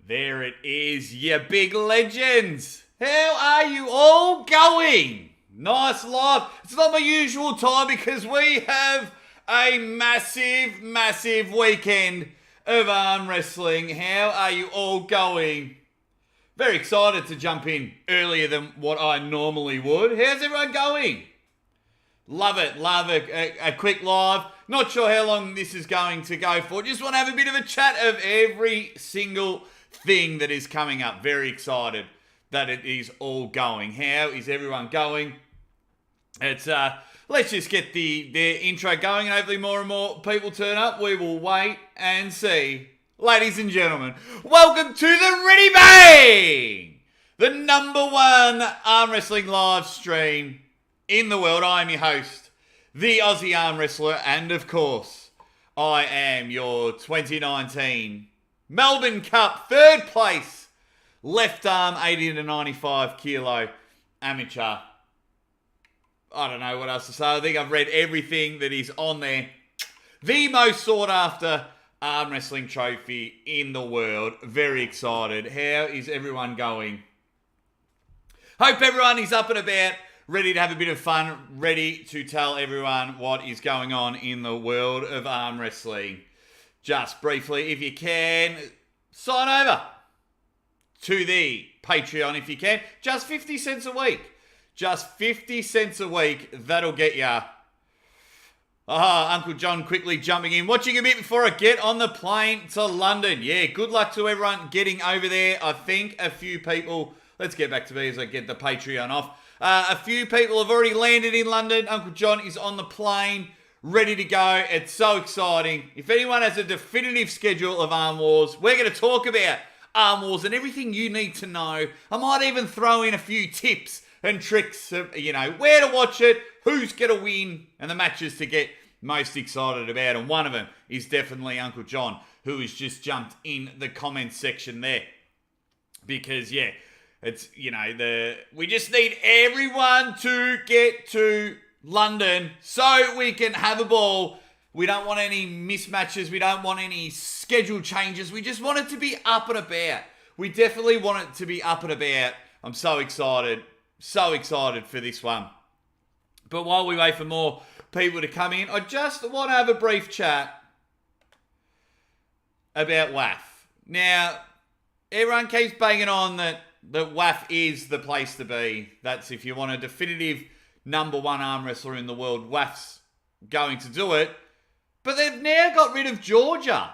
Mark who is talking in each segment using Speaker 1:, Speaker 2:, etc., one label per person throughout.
Speaker 1: There it is, you big legends. How are you all going? Nice live. It's not my usual time because we have a massive weekend of arm wrestling. How are you all going? Very excited to jump in earlier than what I normally would. How's everyone going? Love it. A quick live. Not sure how long this is going to go for. Just want to have a bit of a chat of every single thing that is coming up. Very excited that it is all going. How is everyone going? It's let's just get the intro going, and hopefully more and more people turn up. We will wait and see. Ladies and gentlemen, welcome to the Reeeeady BANG, the #1 arm wrestling live stream in the world. I am your host, the Aussie Armwrestler, and of course, I am your 2019 Melbourne Cup third place left arm 80 to 95 kilo amateur. I don't know what else to say. I think I've read everything that is on there. The most sought after arm wrestling trophy in the world. Very excited. How is everyone going? Hope everyone is up and about, ready to have a bit of fun, ready to tell everyone what is going on in the world of arm wrestling. Just briefly, if you can, sign over to the Patreon if you can. Just 50 cents a week. Just 50 cents a week. That'll get ya. Uncle John quickly jumping in. Watching a bit before I get on the plane to London. Yeah, good luck to everyone getting over there. I think a few people... Let's get back to me as I get the Patreon off. A few people have already landed in London. Uncle John is on the plane, ready to go. It's so exciting. If anyone has a definitive schedule of Armwars, we're going to talk about Armwars and everything you need to know. I might even throw in a few tips and tricks of, where to watch it, who's going to win, and the matches to get most excited about. And one of them is definitely Uncle John, who has just jumped in the comments section there. Because, yeah, it's, we just need everyone to get to London so we can have a ball. We don't want any mismatches. We don't want any schedule changes. We just want it to be up and about. We definitely want it to be up and about. I'm so excited. So excited for this one. But while we wait for more people to come in, I just want to have a brief chat about WAF. Now, everyone keeps banging on that WAF is the place to be. That's if you want a definitive #1 arm wrestler in the world, WAF's going to do it. But they've now got rid of Georgia.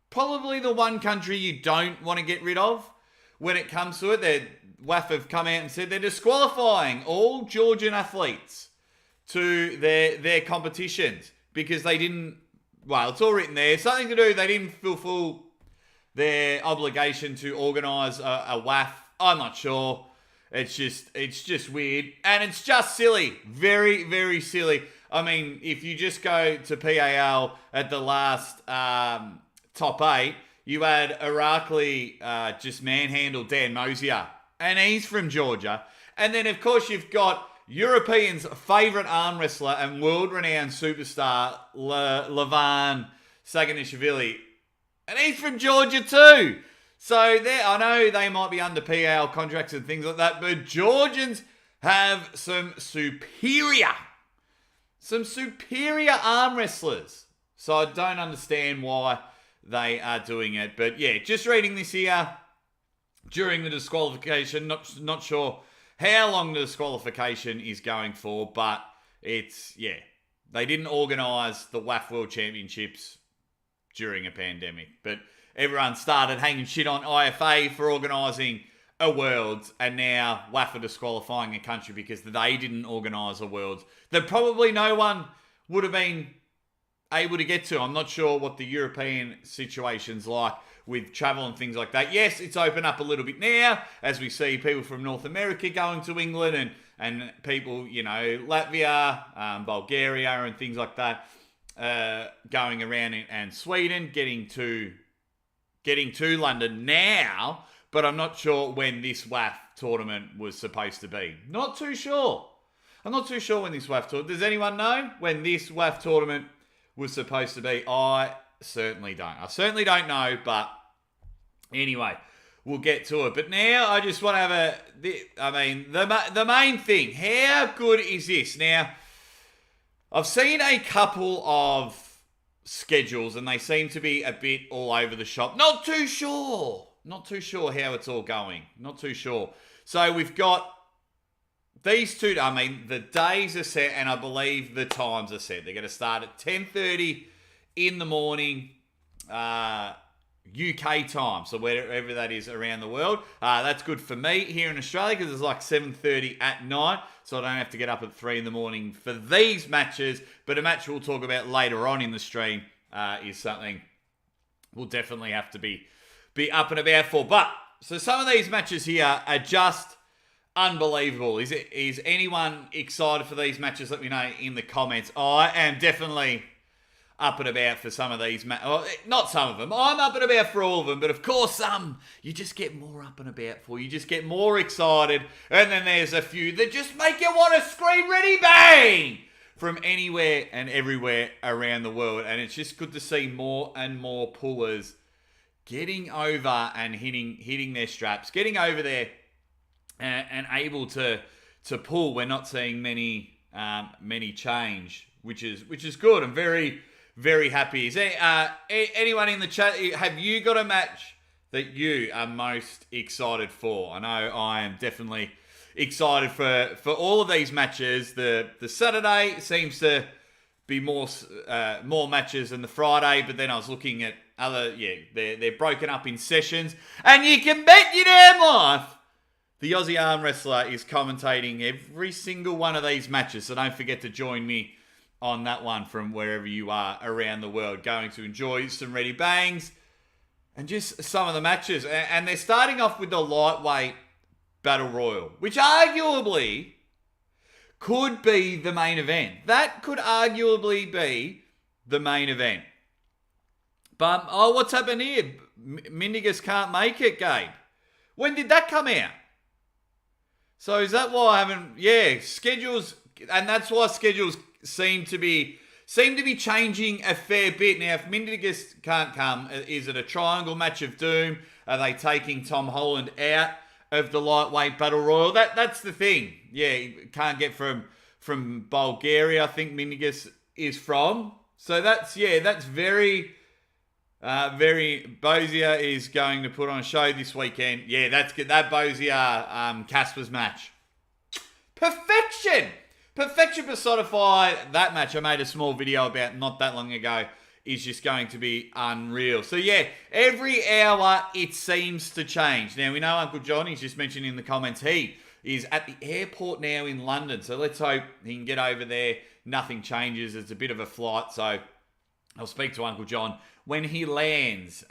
Speaker 1: Probably the one country you don't want to get rid of when it comes to it. WAF have come out and said they're disqualifying all Georgian athletes to their competitions because they didn't, well, it's all written there, something to do, they didn't fulfill their obligation to organise a WAF. I'm not sure. It's just weird. And it's just silly. Very, very silly. I mean, if you just go to PAL at the last top 8, you had Irakli just manhandle Dan Mosier. And he's from Georgia. And then, of course, you've got Europeans' favourite arm wrestler and world-renowned superstar, Levan Saganishvili. And he's from Georgia too. So there, I know they might be under PAL contracts and things like that, but Georgians have some superior arm wrestlers. So I don't understand why they are doing it. But yeah, just reading this here, during the disqualification, not sure how long the disqualification is going for, but it's, yeah, they didn't organise the WAF World Championships during a pandemic, but everyone started hanging shit on IFA for organising a Worlds, and now WAF are disqualifying a country because they didn't organise a Worlds that probably no one would have been able to get to. I'm not sure what the European situation's like with travel and things like that. Yes, it's opened up a little bit now, as we see people from North America going to England and people, Latvia, Bulgaria and things like that, going around and Sweden, getting to London now, but I'm not sure when this WAF tournament was supposed to be. Not too sure. I'm not too sure when this WAF tournament... Does anyone know when this WAF tournament was supposed to be? I certainly don't. I certainly don't know, but anyway, we'll get to it. But now I just want to have the main thing. How good is this? Now, I've seen a couple of schedules and they seem to be a bit all over the shop. Not too sure how it's all going. Not too sure. So we've got these two, the days are set and I believe the times are set. They're going to start at 10:30 in the morning, UK time, so wherever that is around the world. That's good for me here in Australia because it's like 7:30 at night, so I don't have to get up at 3 in the morning for these matches. But a match we'll talk about later on in the stream is something we'll definitely have to be up and about for. But so some of these matches here are just unbelievable. Is anyone excited for these matches? Let me know in the comments. I am definitely up and about for some of these not some of them. I'm up and about for all of them, but of course some you just get more up and about for. You just get more excited, and then there's a few that just make you want to scream "Reeeeady BANG!" from anywhere and everywhere around the world. And it's just good to see more and more pullers getting over and hitting their straps, getting over there and able to pull. We're not seeing many change, which is good. I'm very, very happy. Is there anyone in the chat? Have you got a match that you are most excited for? I know I am definitely excited for all of these matches. The Saturday seems to be more matches than the Friday, but then I was looking at they're broken up in sessions, and you can bet your damn life the Aussie Armwrestler is commentating every single one of these matches, so don't forget to join me on that one from wherever you are around the world. Going to enjoy some Reeeeady Bangs and just some of the matches. And they're starting off with the lightweight Battle Royal, which arguably could be the main event. That could arguably be the main event. But, what's happened here? Mindigus can't make it, Gabe. When did that come out? So is that why I haven't... schedules... And that's why schedules seem to be changing a fair bit. Now, if Mindigus can't come, is it a triangle match of doom? Are they taking Tom Holland out of the lightweight Battle Royal? That's the thing. Yeah, can't get from Bulgaria, I think Mindigus is from. So that's very... Bozier is going to put on a show this weekend. Yeah, that's good. That Bozier Casper's match. Perfection personified. That match I made a small video about not that long ago is just going to be unreal. So yeah, every hour it seems to change. Now we know Uncle John, he's just mentioned in the comments, he is at the airport now in London. So let's hope he can get over there. Nothing changes. It's a bit of a flight. So I'll speak to Uncle John when he lands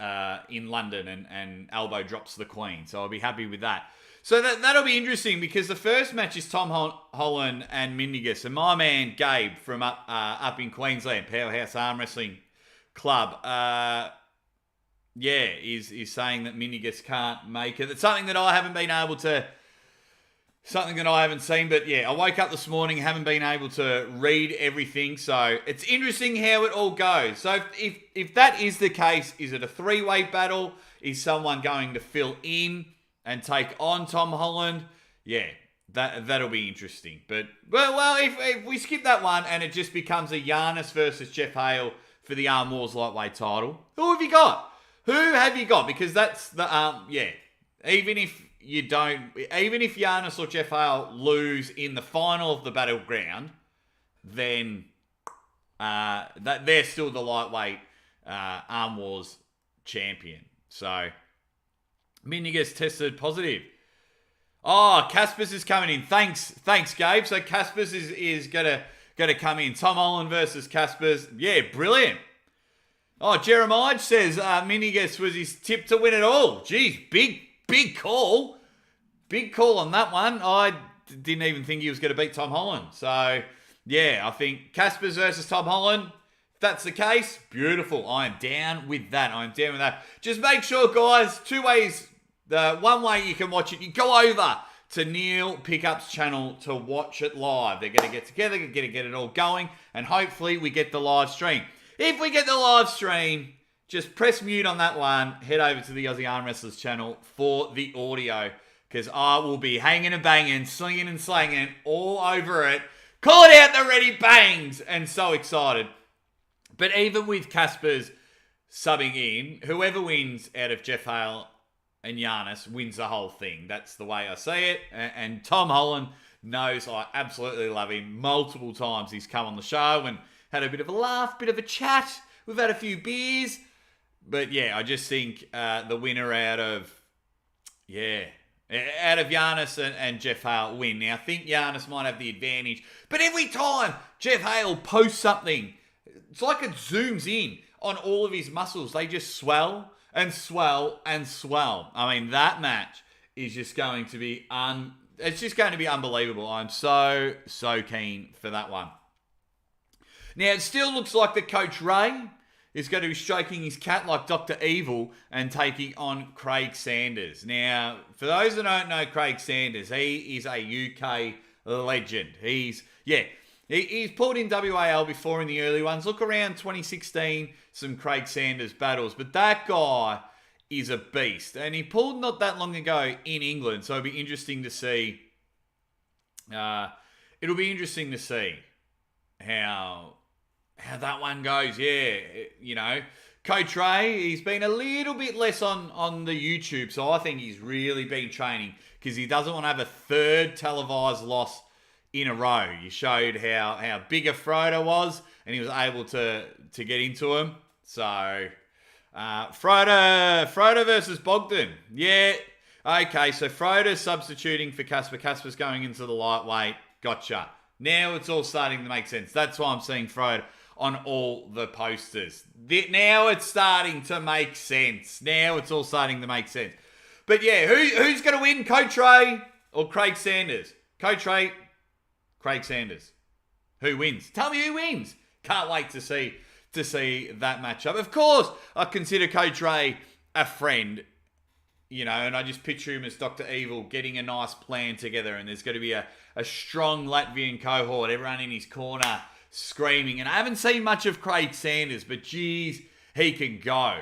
Speaker 1: in London and elbow drops the Queen. So I'll be happy with that. So that'll be interesting because the first match is Tom Holland and Mindigus. And my man Gabe from up in Queensland, Powerhouse Armwrestling Club, is saying that Mindigus can't make it. It's something that I haven't been able to... Something that I haven't seen, but yeah, I woke up this morning, haven't been able to read everything, so it's interesting how it all goes. So if that is the case, is it a three-way battle? Is someone going to fill in and take on Tom Holland? Yeah, that'll be interesting. But, well, if we skip that one and it just becomes a Janice versus Jeff Hale for the Armwars lightweight title, who have you got? Who have you got? Because that's the, even if Janice or Jeff Hale lose in the final of the battleground, then they're still the lightweight Armwars champion. So, Mindigus tested positive. Oh, Caspers is coming in. Thanks, Gabe. So Caspers is gonna come in. Tom Holland versus Caspers. Yeah, brilliant. Oh, Jeremiah says Mindigus was his tip to win it all. Geez, big call. Big call on that one. I didn't even think he was going to beat Tom Holland. So, yeah, I think Caspers versus Tom Holland, if that's the case, beautiful. I am down with that. Just make sure, guys, two ways. The one way you can watch it, you go over to Neil Pickup's channel to watch it live. They're going to get together, going to get it all going, and hopefully we get the live stream. If we get the live stream, just press mute on that one. Head over to the Aussie Arm Wrestlers channel for the audio, because I will be hanging and banging, slinging and slanging all over it. Call it out the Reeeeady Bangs, and so excited. But even with Casper's subbing in, whoever wins out of Jeff Hale and Janice wins the whole thing. That's the way I see it. And Tom Holland knows I absolutely love him. Multiple times he's come on the show and had a bit of a laugh, bit of a chat. We've had a few beers. But yeah, I just think the winner out of Janice and Jeff Hale win. Now, I think Janice might have the advantage. But every time Jeff Hale posts something, it's like it zooms in on all of his muscles. They just swell and swell and swell. I mean, that match is just going to be it's just going to be unbelievable. I'm so keen for that one. Now, it still looks like that Coach Ray is going to be stroking his cat like Dr. Evil and taking on Craig Sanders. Now, for those that don't know Craig Sanders, he is a UK legend. He's pulled in WAL before in the early ones. Look around 2016, some Craig Sanders battles. But that guy is a beast. And he pulled not that long ago in England. So it'll be interesting to see. It'll be interesting to see how that one goes. Yeah, Coach Ray, he's been a little bit less on the YouTube. So I think he's really been training because he doesn't want to have a third televised loss in a row. You showed how big a Frodo was, and he was able to get into him. So, Frodo versus Bogdan. Yeah, okay, so Frodo's substituting for Casper. Casper's going into the lightweight. Gotcha. Now it's all starting to make sense. That's why I'm seeing Frodo on all the posters. Now it's starting to make sense. Now it's all starting to make sense. But yeah, who's going to win, Coach Ray or Craig Sanders? Coach Ray, Craig Sanders. Who wins? Tell me who wins. Can't wait to see that matchup. Of course, I consider Coach Ray a friend, and I just picture him as Dr. Evil getting a nice plan together, and there's going to be a strong Latvian cohort, everyone in his corner screaming. And I haven't seen much of Craig Sanders, but geez, he can go.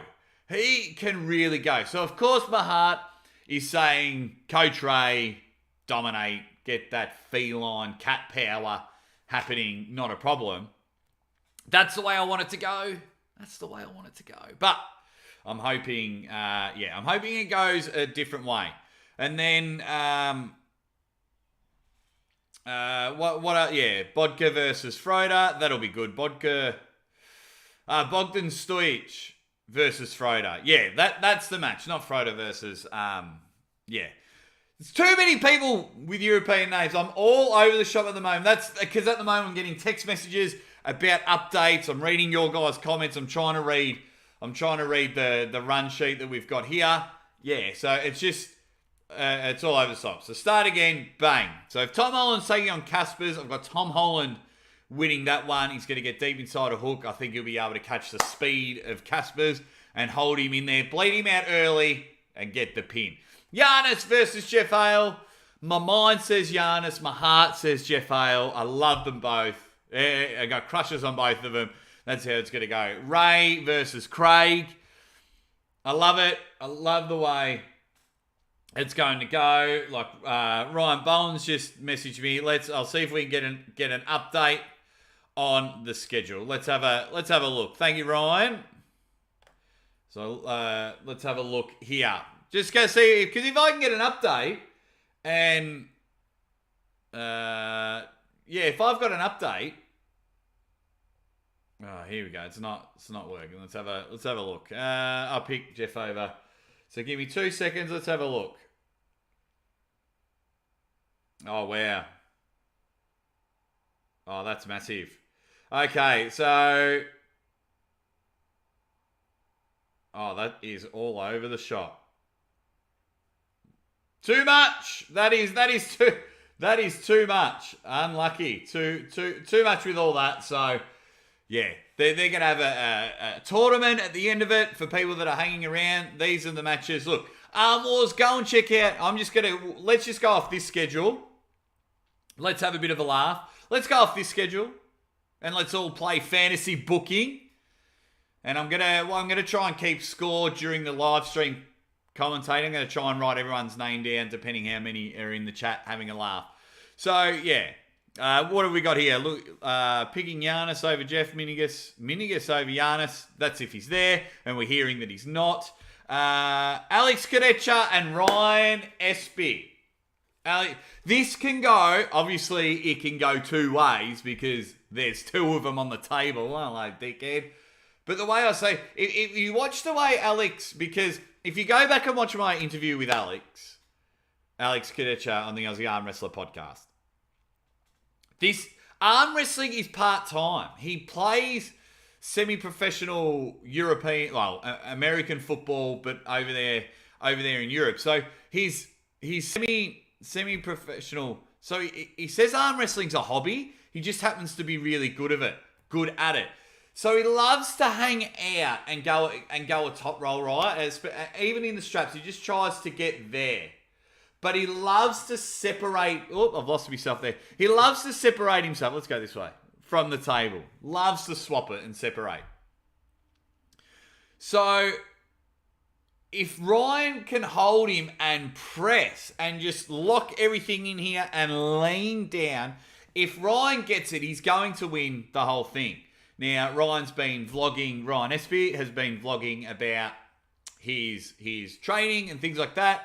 Speaker 1: He can really go. So, of course, my heart is saying Coach Ray, dominate, get that feline cat power happening, not a problem. That's the way I want it to go. But I'm hoping, I'm hoping it goes a different way. And then, Bodka versus Frodo. That'll be good. Bogdan Stojic versus Frodo. Yeah, that's the match, not Frodo versus, There's too many people with European names. I'm all over the shop at the moment. That's because at the moment I'm getting text messages about updates. I'm reading your guys' comments. I'm trying to read the run sheet that we've got here. Yeah, so it's just it's all over the shop. So start again, bang. So if Tom Holland's taking on Casper's, I've got Tom Holland winning that one. He's going to get deep inside a hook. I think he'll be able to catch the speed of Casper's and hold him in there, bleed him out early, and get the pin. Janice versus Jeff Hale. My mind says Janice. My heart says Jeff Hale. I love them both. I got crushes on both of them. That's how it's going to go. Ray versus Craig. I love it. I love the way it's going to go. Like Ryan Bowen's just messaged me. I'll see if we can get an update on the schedule. Let's have a look. Thank you, Ryan. So let's have a look here. Just go see, because if I can get an update, and if I've got an update, here we go. It's not working. Let's have a look. I'll pick Jeff over. So give me 2 seconds. Let's have a look. Oh wow. Oh, that's massive. Okay, so that is all over the shop. Too much. That is too much. Unlucky. Too much with all that. So, yeah, they're going to have a tournament at the end of it for people that are hanging around. These are the matches. Look, Armwars, go and check out. Let's just go off this schedule. Let's have a bit of a laugh. Let's go off this schedule and let's all play fantasy booking. And I'm gonna try and keep score during the live stream commentating. I'm gonna try and write everyone's name down, depending how many are in the chat having a laugh. So yeah, what have we got here? Look, picking Janice over Jeff, Minigus over Janice. That's if he's there, and we're hearing that he's not. Alex Kadecha and Ryan Espy. This can go, obviously it can go two ways because there's two of them on the table. Hello, dickhead. But the way I say, if you watch the way Alex, because if you go back and watch my interview with Alex Kadecha on the Aussie Armwrestler podcast, this arm wrestling is part-time. He plays semi-professional American football, but over there in Europe. So he's semi-professional. So he says arm wrestling's a hobby. He just happens to be really good at it. So he loves to hang out and go a top roll, right? Even in the straps, he just tries to get there. But he loves to separate. Oh, I've lost myself there. He loves to separate himself. Let's go this way. From the table. Loves to swap it and separate. So if Ryan can hold him and press and just lock everything in here and lean down, if Ryan gets it, he's going to win the whole thing. Now, Ryan Espy has been vlogging about his training and things like that.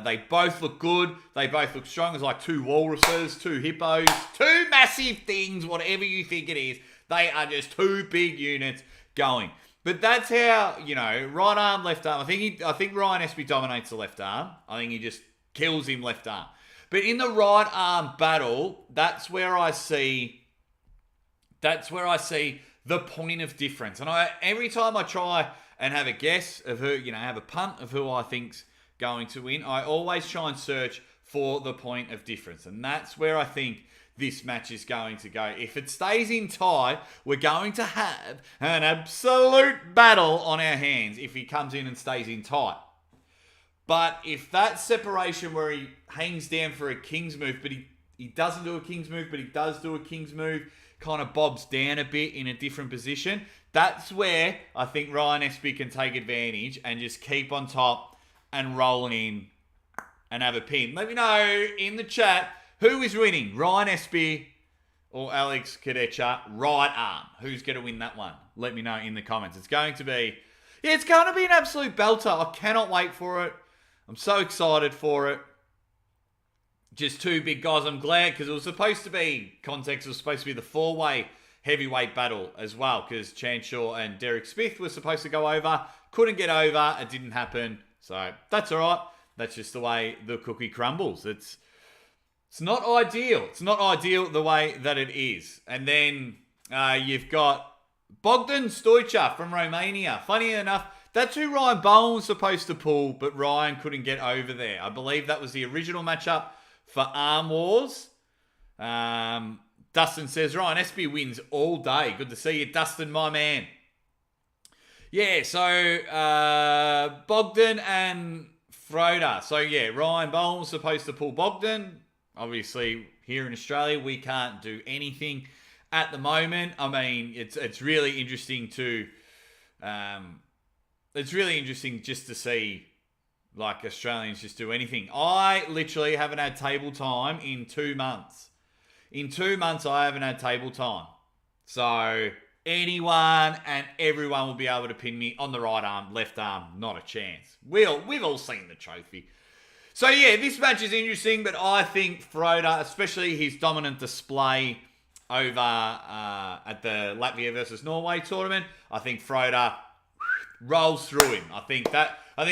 Speaker 1: They both look good. They both look strong. It's like two walruses, two hippos, two massive things, whatever you think it is. They are just two big units going. But that's how, right arm, left arm. I think Ryan Espy dominates the left arm. I think he just kills him left arm. But in the right arm battle, that's where I see the point of difference. And every time I try and have a guess of who, have a punt of who I think's going to win, I always try and search for the point of difference. And that's where I think this match is going to go. If it stays in tie, we're going to have an absolute battle on our hands if he comes in and stays in tie. But if that separation where he hangs down for a king's move, but he doesn't do a king's move, but he does do a king's move, kind of bobs down a bit in a different position, that's where I think Ryan Espy can take advantage and just keep on top and rolling in and have a pin. Let me know in the chat who is winning, Ryan Espy or Alex Kadecha, right arm. Who's going to win that one? Let me know in the comments. It's going to be an absolute belter. I cannot wait for it. I'm so excited for it. Just two big guys. I'm glad because it was supposed to be the four-way heavyweight battle as well because Chanshaw and Derek Smith were supposed to go over. Couldn't get over. It didn't happen. So that's all right. That's just the way the cookie crumbles. It's not ideal. It's not ideal the way that it is. And then you've got Bogdan Stoica from Romania. Funny enough, that's who Ryan Bowen was supposed to pull, but Ryan couldn't get over there. I believe that was the original matchup for Armwars. Dustin says, Ryan Espy wins all day. Good to see you, Dustin, my man. Yeah, so Bogdan and Frodo. So yeah, Ryan Bowen was supposed to pull Bogdan. Obviously, here in Australia, we can't do anything at the moment. I mean, it's really interesting to... it's really interesting just to see like Australians just do anything. I literally haven't had table time in 2 months. In 2 months, I haven't had table time. So anyone and everyone will be able to pin me on the right arm, left arm, not a chance. We've all seen the trophy. So yeah, this match is interesting, but I think Frodo, especially his dominant display over at the Latvia versus Norway tournament, I think Frodo rolls through him. I think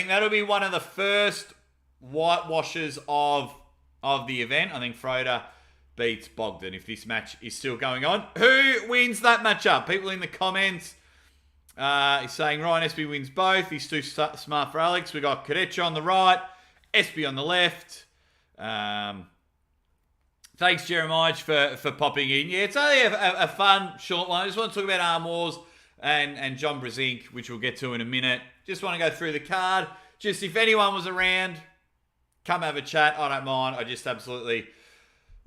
Speaker 1: that'll be one of the first whitewashes of the event. I think Frodo beats Bogdan if this match is still going on. Who wins that matchup? People in the comments is saying Ryan Espy wins both. He's too smart for Alex. We got Kadecha on the right, Espy on the left. Thanks, Jeremiah, for popping in. Yeah, it's only a fun, short one. I just want to talk about Armwars and John Brzenk, which we'll get to in a minute. Just want to go through the card. Just if anyone was around, come have a chat. I don't mind. I just absolutely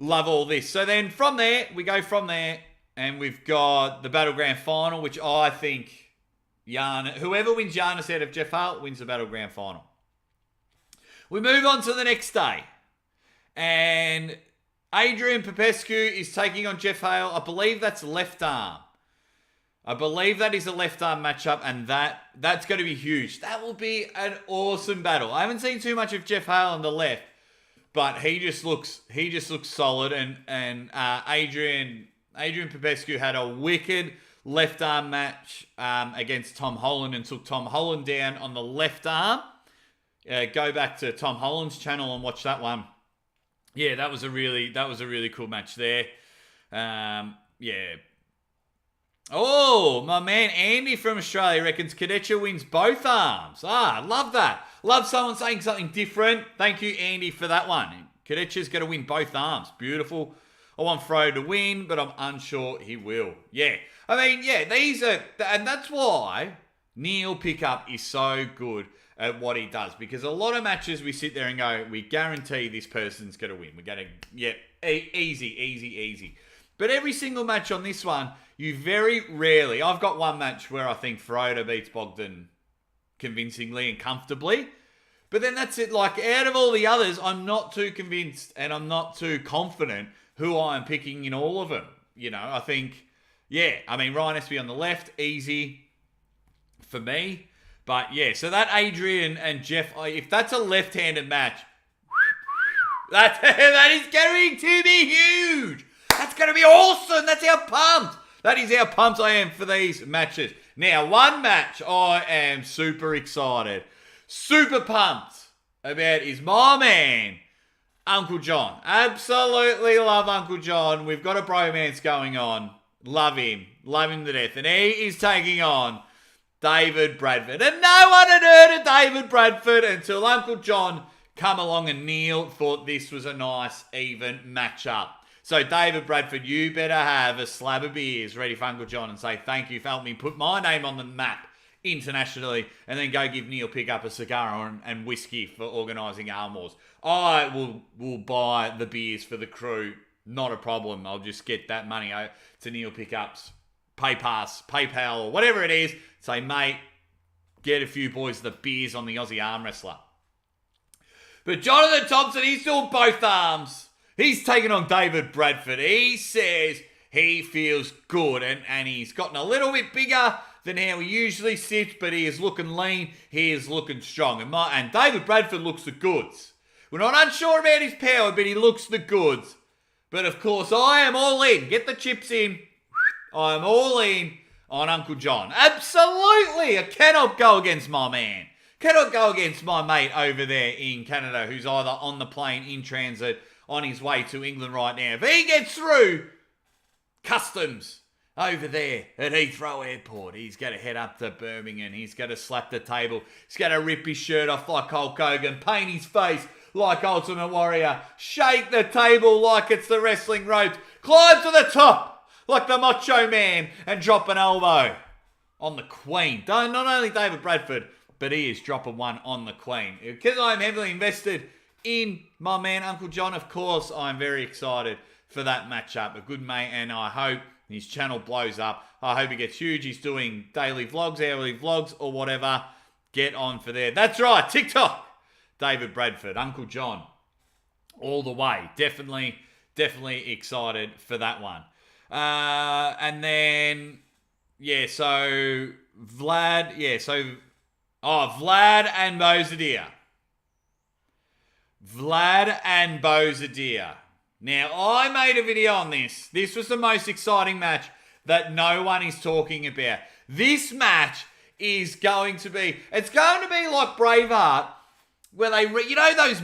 Speaker 1: love all this. So then from there, we go from there, and we've got the Battleground Final, which I think whoever wins Janice out of Jeff Hale wins the Battleground final. We move on to the next day. And Adrian Popescu is taking on Jeff Hale. I believe that's left arm. I believe that is a left arm matchup, and that's going to be huge. That will be an awesome battle. I haven't seen too much of Jeff Hale on the left, but he just looks solid. And Adrian Popescu had a wicked left arm match against Tom Holland and took Tom Holland down on the left arm. Go back to Tom Holland's channel and watch that one. Yeah, that was a really cool match there. Yeah. Oh, my man Andy from Australia reckons Kadecha wins both arms. Love that. Love someone saying something different. Thank you, Andy, for that one. Kadecha's going to win both arms. Beautiful. I want Frodo to win, but I'm unsure he will. Yeah. I mean, yeah, these are... And that's why Neil Pickup is so good at what he does. Because a lot of matches we sit there and go, we guarantee this person's going to win. We're going to... Yeah, easy. But every single match on this one, you very rarely... I've got one match where I think Frodo beats Bogdan convincingly and comfortably. But then that's it. Like, out of all the others, I'm not too convinced and I'm not too confident who I'm picking in all of them. You know, I think... Yeah, I mean, Ryan Espy on the left, easy for me. But yeah, so that Adrian and Jeff, if that's a left-handed match, that is going to be huge. That's going to be awesome. That's how pumped. That is how pumped I am for these matches. Now, one match I am super excited, super pumped about is my man, Uncle John. Absolutely love Uncle John. We've got a bromance going on. Love him to death. And he is taking on David Bradford. And no one had heard of David Bradford until Uncle John come along, and Neil thought this was a nice, even matchup. So David Bradford, you better have a slab of beers ready for Uncle John and say thank you for helping me put my name on the map internationally, and then go give Neil Pickup a cigar and whiskey for organising Armwars. I will buy the beers for the crew. Not a problem. I'll just get that money to Neil Pickup's PayPal, or whatever it is. Say, mate, get a few boys the beers on the Aussie Armwrestler. But Jonathan Thompson, he's doing both arms. He's taking on David Bradford. He says he feels good, and he's gotten a little bit bigger than how he usually sits, but he is looking lean. He is looking strong. And David Bradford looks the goods. We're not unsure about his power, but he looks the goods. But of course, I am all in. Get the chips in. I'm all in on Uncle John. Absolutely. I cannot go against my man. Cannot go against my mate over there in Canada, who's either on the plane in transit on his way to England right now. If he gets through customs over there at Heathrow Airport, he's going to head up to Birmingham. He's going to slap the table. He's going to rip his shirt off like Hulk Hogan, paint his face like Ultimate Warrior, shake the table like it's the wrestling ropes, climb to the top like the Macho Man, and drop an elbow on the Queen. Not only David Bradford, but he is dropping one on the Queen. Because I'm heavily invested in my man Uncle John, of course, I'm very excited for that matchup. A good mate, and I hope his channel blows up. I hope he gets huge. He's doing daily vlogs, hourly vlogs, or whatever. Get on for there. That's right, TikTok. David Bradford, Uncle John, all the way. Definitely excited for that one. And then, so Vlad and Bozadilla. Vlad and Bozadilla. Now, I made a video on this. This was the most exciting match that no one is talking about. This match is going to be like Braveheart, where they, those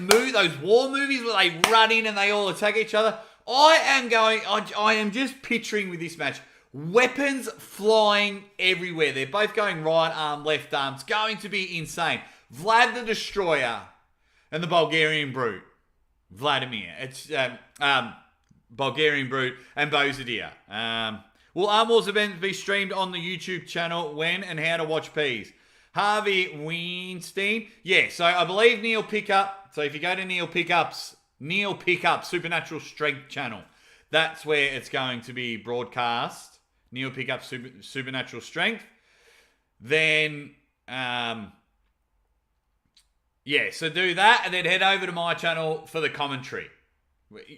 Speaker 1: war movies where they run in and they all attack each other. I am just picturing with this match, weapons flying everywhere. They're both going right arm, left arm. It's going to be insane. Vlad the Destroyer and the Bulgarian Brute, Vladimir. It's Bulgarian Brute and Bozadilla. Will Armwars events be streamed on the YouTube channel? When and how to watch P's? Harvey Weinstein. Yeah, so I believe Neil Pickup. So if you go to Neil Pickup Supernatural Strength channel, that's where it's going to be broadcast. Neil Pickup Supernatural Strength. then, so do that and then head over to my channel for the commentary.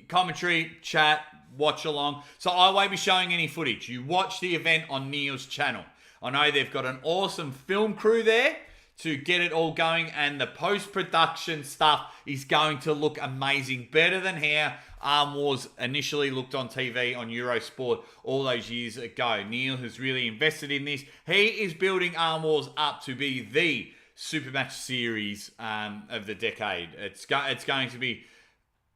Speaker 1: Commentary, chat, watch along. So I won't be showing any footage. You watch the event on Neil's channel. I know they've got an awesome film crew there to get it all going, and the post-production stuff is going to look amazing. Better than how Armwars initially looked on TV on Eurosport all those years ago. Neil has really invested in this. He is building Armwars up to be the super match series of the decade. It's going to be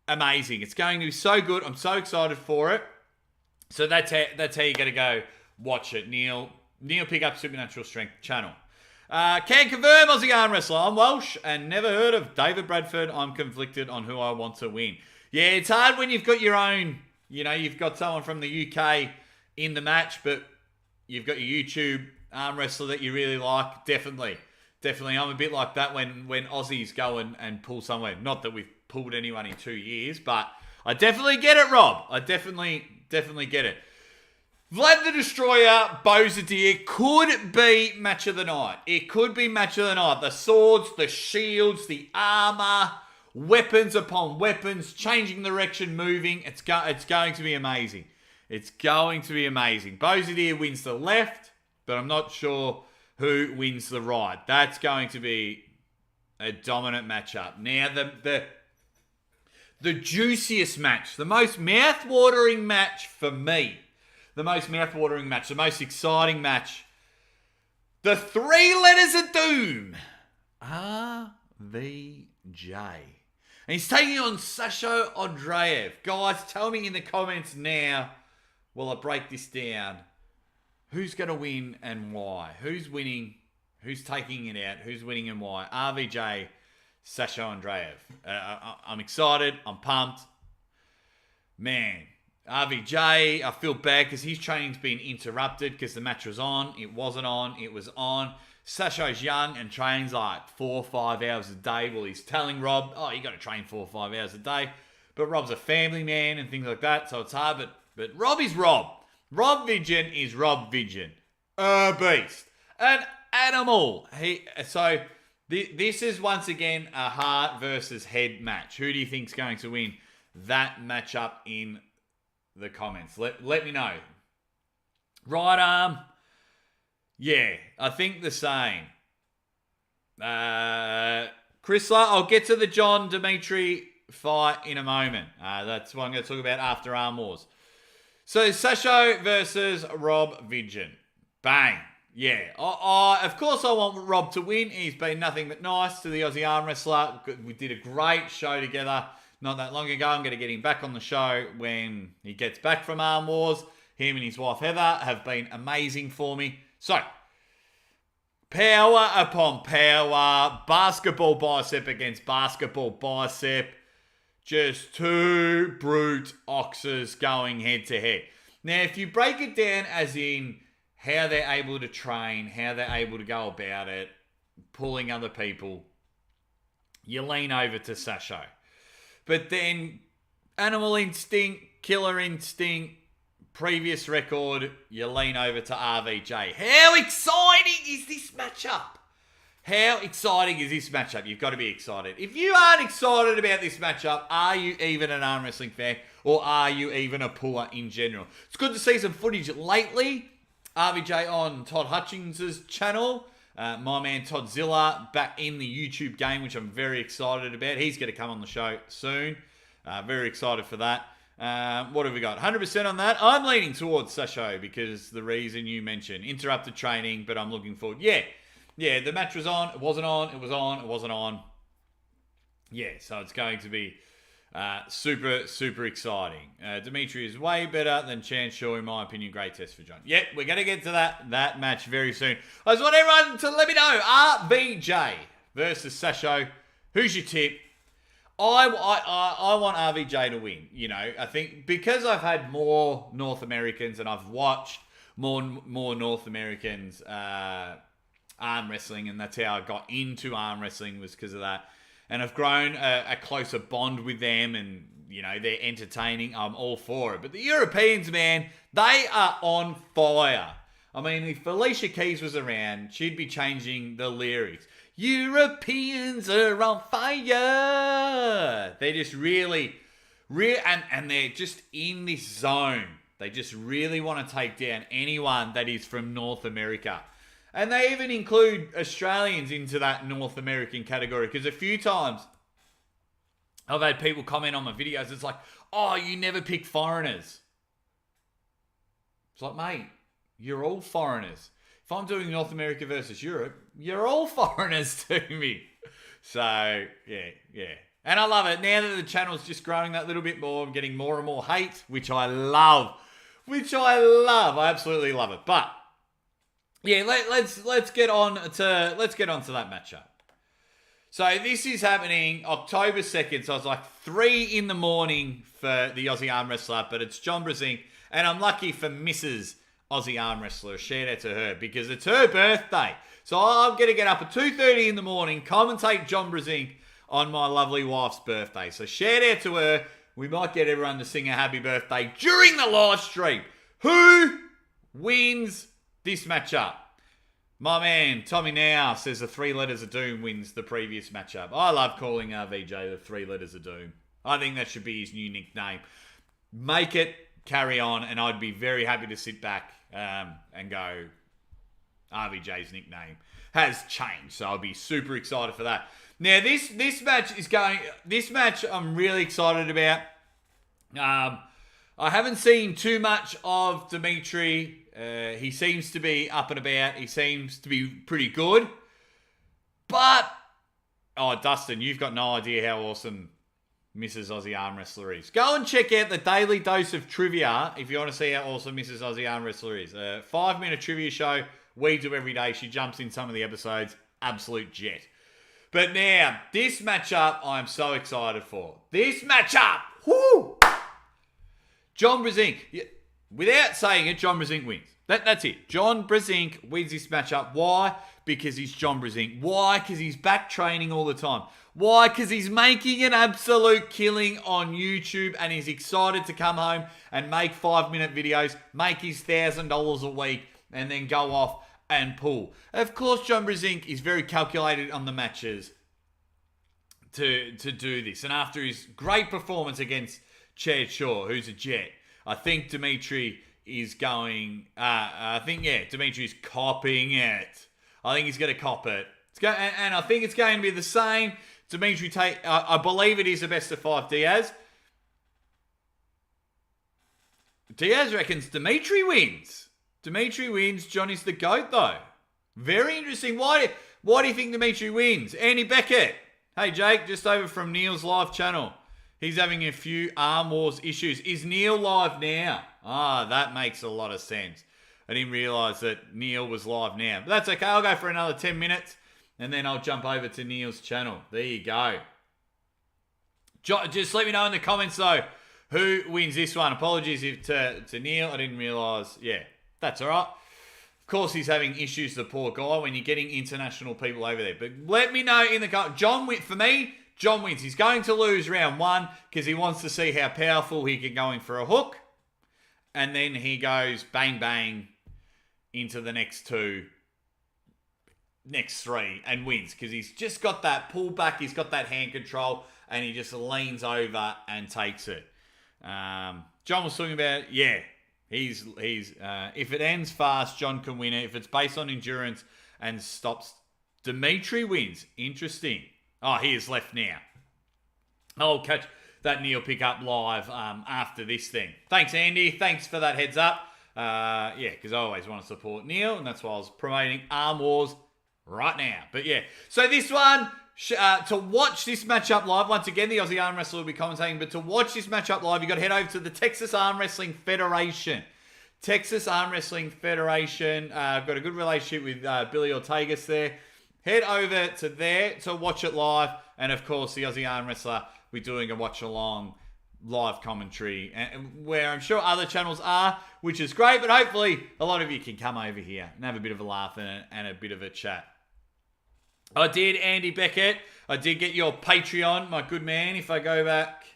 Speaker 1: amazing. It's going to be so good. I'm so excited for it. So that's how you got to go watch it. Neil Pick Up Supernatural Strength channel. Can confirm Aussie Armwrestler. I'm Welsh and never heard of David Bradford. I'm conflicted on who I want to win. Yeah, it's hard when you've got your own, you've got someone from the UK in the match, but you've got your YouTube arm wrestler that you really like. Definitely. I'm a bit like that when Aussies go and pull someone. Not that we've pulled anyone in 2 years, but I definitely get it, Rob. I definitely get it. Vlad the Destroyer, Bogdan could be match of the night. It could be match of the night. The swords, the shields, the armor, weapons upon weapons, changing direction, moving. It's going to be amazing. It's going to be amazing. Bogdan wins the left, but I'm not sure who wins the right. That's going to be a dominant matchup. Now, the juiciest match, the most mouth-watering match for me, the most exciting match, the 3 letters of doom, RVJ. And he's taking on Sasha Andreev. Guys, tell me in the comments now, while I break this down, who's going to win and why? Who's winning? Who's taking it out? Who's winning and why? RVJ, Sasha Andreev. I'm excited. I'm pumped. Man, RVJ, I feel bad because his training's been interrupted because the match was on. It wasn't on. It was on. Sasha's young and trains like 4 or 5 hours a day. Well, he's telling Rob, you got to train 4 or 5 hours a day. But Rob's a family man and things like that, so it's hard. But Rob is Rob. Rob Vidgen is Rob Vidgen. A beast. An animal. This is once again a heart versus head match. Who do you think's going to win that matchup in the comments? Let me know. Right arm. Yeah, I think the same. Chrysler, I'll get to the John Dimitry fight in a moment. That's what I'm going to talk about after Armwars. So, Sasha versus Rob Vidgen. Bang. Yeah. Of course I want Rob to win. He's been nothing but nice to the Aussie arm wrestler. We did a great show together not that long ago. I'm going to get him back on the show when he gets back from Armwars. Him and his wife Heather have been amazing for me. So, power upon power. Basketball bicep against basketball bicep. Just 2 brute oxes going head to head. Now, if you break it down as in how they're able to train, how they're able to go about it, pulling other people, you lean over to Sasha. But then animal instinct, killer instinct, previous record, you lean over to RVJ. How exciting is this matchup? How exciting is this matchup? You've got to be excited. If you aren't excited about this matchup, are you even an arm wrestling fan? Or are you even a puller in general? It's good to see some footage lately. RVJ on Todd Hutchins' channel. My man Toddzilla back in the YouTube game, which I'm very excited about. He's going to come on the show soon. Very excited for that. What have we got? 100% on that. I'm leaning towards Sasha because the reason you mentioned. Interrupted training, but I'm looking forward. Yeah, the match was on. It wasn't on. It was on. It wasn't on. Yeah, so it's going to be super, super exciting. Dimitry is way better than Chan Shaw, in my opinion. Great test for John. Yep, we're going to get to that match very soon. I just want everyone to let me know. RVJ versus Sasha. Who's your tip? I want RVJ to win. I think because I've had more North Americans and I've watched more North Americans arm wrestling, and that's how I got into arm wrestling, was because of that. And I've grown a closer bond with them, and they're entertaining. I'm all for it. But the Europeans, man, they are on fire. I mean, if Felicia Keys was around, she'd be changing the lyrics. Europeans are on fire. They're just really, and they're just in this zone. They just really want to take down anyone that is from North America. And they even include Australians into that North American category. Because a few times I've had people comment on my videos. It's like, oh, you never pick foreigners. It's like, mate, you're all foreigners. If I'm doing North America versus Europe, you're all foreigners to me. So, yeah. And I love it. Now that the channel's just growing that little bit more, I'm getting more and more hate, which I love. I absolutely love it. But yeah, let's get on to that matchup. So this is happening October 2nd. So it's like 3 in the morning for the Aussie Armwrestler, but it's John Brzenk, and I'm lucky for Mrs. Aussie Armwrestler. Shout out to her because it's her birthday. So I'm going to get up at 2:30 in the morning, commentate John Brzenk on my lovely wife's birthday. So shout out to her. We might get everyone to sing a happy birthday during the live stream. Who wins this matchup? My man, Tommy Now, says the 3 Letters of Doom wins the previous matchup. I love calling VJ the 3 Letters of Doom. I think that should be his new nickname. Make it, carry on, and I'd be very happy to sit back and go, RVJ's nickname has changed, so I'll be super excited for that. Now, this match I'm really excited about. I haven't seen too much of Dimitry. He seems to be up and about. He seems to be pretty good. But, Dustin, you've got no idea how awesome Mrs. Aussie Armwrestler is. Go and check out the Daily Dose of Trivia if you want to see how awesome Mrs. Aussie Armwrestler is. A 5-minute trivia show we do every day. She jumps in some of the episodes. Absolute jet. But now, this matchup I'm so excited for. This matchup! Whoo! John Brzenk. Without saying it, John Brzenk wins. That's it. John Brzenk wins this matchup. Why? Because he's John Brzenk. Why? Because he's back training all the time. Why? Because he's making an absolute killing on YouTube and he's excited to come home and make 5-minute videos, make his $1,000 a week, and then go off and pull. Of course, John Brzenk is very calculated on the matches to do this. And after his great performance against Chad Shaw, who's a jet, I think Dimitry is going... Dimitri's copping it. I think he's going to cop it. And I think it's going to be the same. Dimitry I believe it is the best of 5 Diaz. Diaz reckons Dimitry wins. Dimitry wins. Johnny's the GOAT, though. Very interesting. Why do you think Dimitry wins? Andy Beckett. Hey, Jake, just over from Neil's live channel. He's having a few Armwars issues. Is Neil live now? That makes a lot of sense. I didn't realise that Neil was live now. But that's okay. I'll go for another 10 minutes and then I'll jump over to Neil's channel. There you go. Just let me know in the comments, though, who wins this one. Apologies to Neil. I didn't realise. Yeah, that's all right. Of course, he's having issues, the poor guy, when you're getting international people over there. But let me know in the comments. For me, John wins. He's going to lose round 1 because he wants to see how powerful he can go in for a hook. And then he goes bang, bang into the next 3 and wins because he's just got that pull back. He's got that hand control and he just leans over and takes it. John was talking about, he's if it ends fast, John can win it. If it's based on endurance and stops, Dimitry wins. Interesting. Oh, he is left now. I'll catch that Neil pick up live after this thing. Thanks, Andy. Thanks for that heads up. Because I always want to support Neil, and that's why I was promoting Armwars right now. But yeah, so this one, to watch this matchup live, once again, the Aussie Armwrestler will be commentating, but to watch this matchup live, you've got to head over to the Texas Arm Wrestling Federation. Texas Arm Wrestling Federation. I've got a good relationship with Billy Ortegas there. Head over to there to watch it live. And of course, the Aussie Arm Wrestler, we're doing a watch-along live commentary, where I'm sure other channels are, which is great. But hopefully, a lot of you can come over here and have a bit of a laugh and a bit of a chat. I did, Andy Beckett. I did get your Patreon, my good man. If I go back,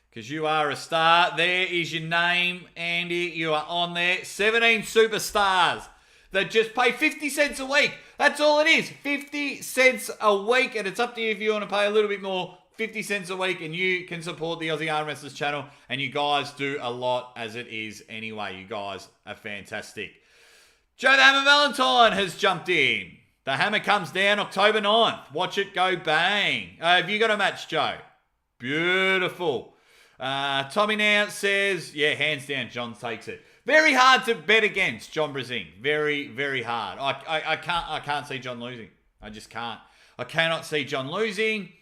Speaker 1: because you are a star. There is your name, Andy. You are on there. 17 superstars that just pay 50 cents a week. That's all it is, 50 cents a week. And it's up to you if you want to pay a little bit more, 50 cents a week, and you can support the Aussie Arm Wrestlers channel. And you guys do a lot as it is anyway. You guys are fantastic. Joe the Hammer Valentine has jumped in. The Hammer comes down October 9th. Watch it go bang. Have you got a match, Joe? Beautiful. Tommy now says, yeah, hands down, John takes it. Very hard to bet against John Brzenk. Very, very hard. I can't see John losing. I just can't. I cannot see John losing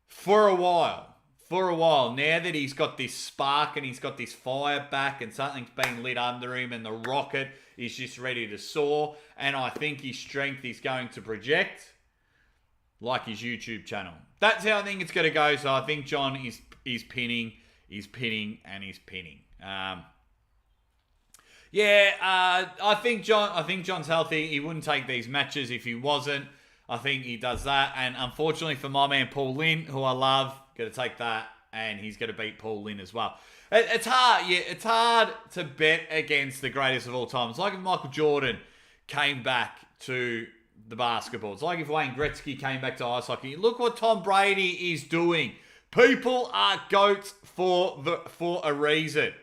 Speaker 1: for a while. For a while. Now that he's got this spark and he's got this fire back and something's been lit under him and the rocket is just ready to soar. And I think his strength is going to project like his YouTube channel. That's how I think it's going to go. So I think John is pinning, and he's pinning. I think John's healthy. He wouldn't take these matches if he wasn't. I think he does that. And unfortunately for my man Paul Lynn, who I love, going to take that, and he's going to beat Paul Lynn as well. It's hard. Yeah, it's hard to bet against the greatest of all time. It's like if Michael Jordan came back to the basketball. It's like if Wayne Gretzky came back to ice hockey. Look what Tom Brady is doing. People are GOATs for a reason.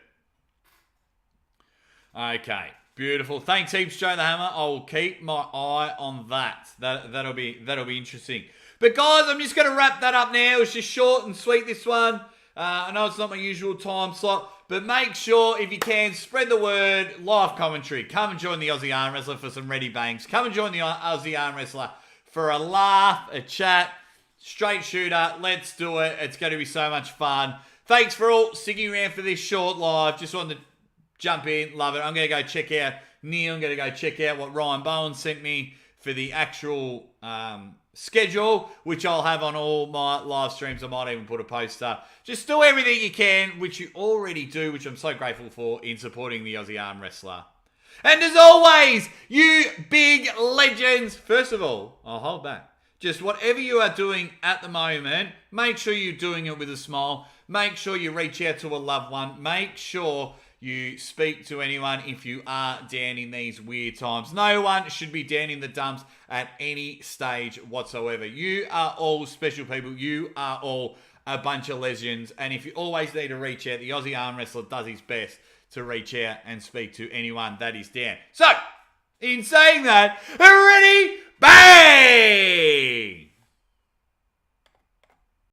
Speaker 1: Okay, beautiful. Thanks heaps, Joe the Hammer. I will keep my eye on that. That'll be interesting. But guys, I'm just going to wrap that up now. It's just short and sweet, this one. I know it's not my usual time slot, but make sure, if you can, spread the word. Live commentary. Come and join the Aussie Arm Wrestler for some ready bangs. Come and join the Aussie Arm Wrestler for a laugh, a chat, straight shooter. Let's do it. It's going to be so much fun. Thanks for all sticking around for this short live. Just wanted to jump in. Love it. I'm going to go check out Neil. I'm going to go check out what Ryan Bowen sent me for the actual schedule, which I'll have on all my live streams. I might even put a poster. Just do everything you can, which you already do, which I'm so grateful for, in supporting the Aussie Arm Wrestler. And as always, you big legends, first of all, I'll hold back. Just whatever you are doing at the moment, make sure you're doing it with a smile. Make sure you reach out to a loved one. Make sure you speak to anyone if you are down in these weird times. No one should be down in the dumps at any stage whatsoever. You are all special people. You are all a bunch of legends. And if you always need to reach out, the Aussie Arm Wrestler does his best to reach out and speak to anyone that is down. So, in saying that, ready, bang!